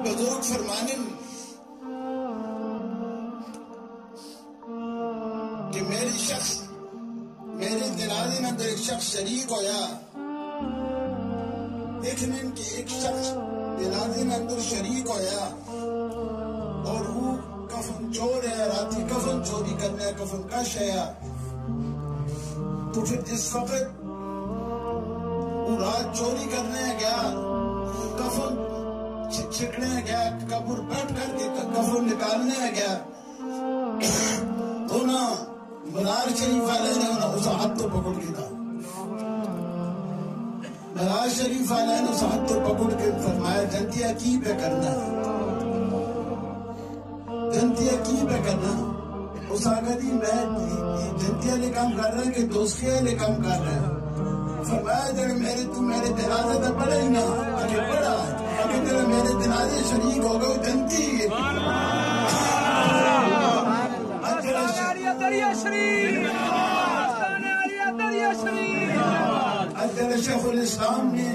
بزرگ فرمانے کہ میرے جنازے میں ایک شخص شریک ہویا دیکھنے کہ ایک شخص جنازے میں اندر شریک ہویا اور وہ کفن چور ہے راتی کفن چوری کرنا ہے کفن کش ہے تو پھر جس وقت وہ رات چوری کرنے گیا کفن چھکنے گیا قبر پٹ کر کے کفن نکالنے گیا تو نا مزار شریف والے نے اس ہاتھ تو پکڑ کے تھا مزار شریف والے نے اس ہاتھ تو پکڑ کے فرمایا جنتیا کی پہ کرنا جنتیا کی پہ کرنا اس آگا دی میں جنتیا لے کام کر رہا ہے کہ دوستیاں لے کام کر رہا ہے فرمایا جڑے میرے جنازے تے پڑھے ہی نا اگر پڑھا اگر جڑے میرے جنازے شریک ہو گئے جنتی اجر شیخ الاسلام نے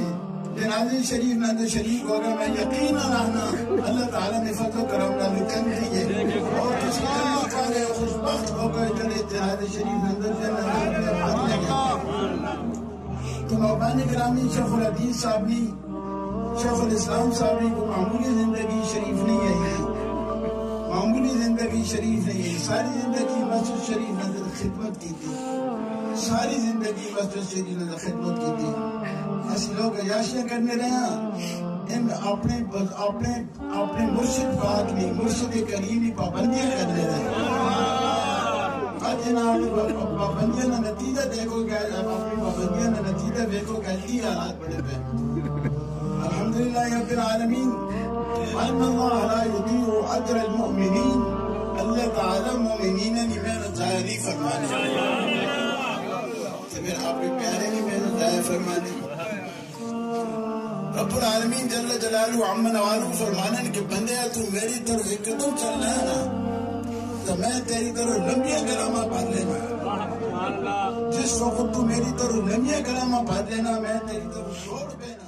جنازے شریف میں اندر شریک ہو گئے میں یقینا رہنا اللہ تعالیٰ نے فضل و کرم نہ جنتی ہے اور کسی طرح والے خوشبخت ہو گئے جڑے جنازے شریف میں اندر جنت تو موقعان گرامی شیخ الحدیث صاحب نے شیخ الاسلام صاحب نے کو معمولی زندگی شریف نہیں ہے معمولی زندگی شریف نہیں ہے ساری زندگی مسجد شریف میں اندر خدمت کی تھی ساری زندگی مسجد شریف میں اندر خدمت کی تھی ایسے لوگ عیاشیاں کرنے رہے ان اپنے مرشد پاک نے مرشد کریمی پابندیاں کرنے رہے پابندیاں نہ نتیجہ دیکھو گیا اپنی پابندیاں نہ نتیجہ دیکھو کہتی حالات بڑے پہ الحمدللہ رب العالمین وَإِنَّ اللَّهَ لَا يُضِيعُ أَجْرَ الْمُؤْمِنِينَ اللہ تعالی مومنین نے محنت ضائع نہیں فرمانے تو پھر آپ کے پیارے نے محنت ضائع فرمانے رب العالمین جل جلالہ عم نوالہ فرمانے کہ بندے تو میری طرف ایک قدم چلنا ہے نا تو میں تیری طرف لمبیاں کلامہ پڑھ لینا جس وقت تو میری طرف لمبیاں کلامہ پڑھ لینا میں تیری طرف چھوڑ پینا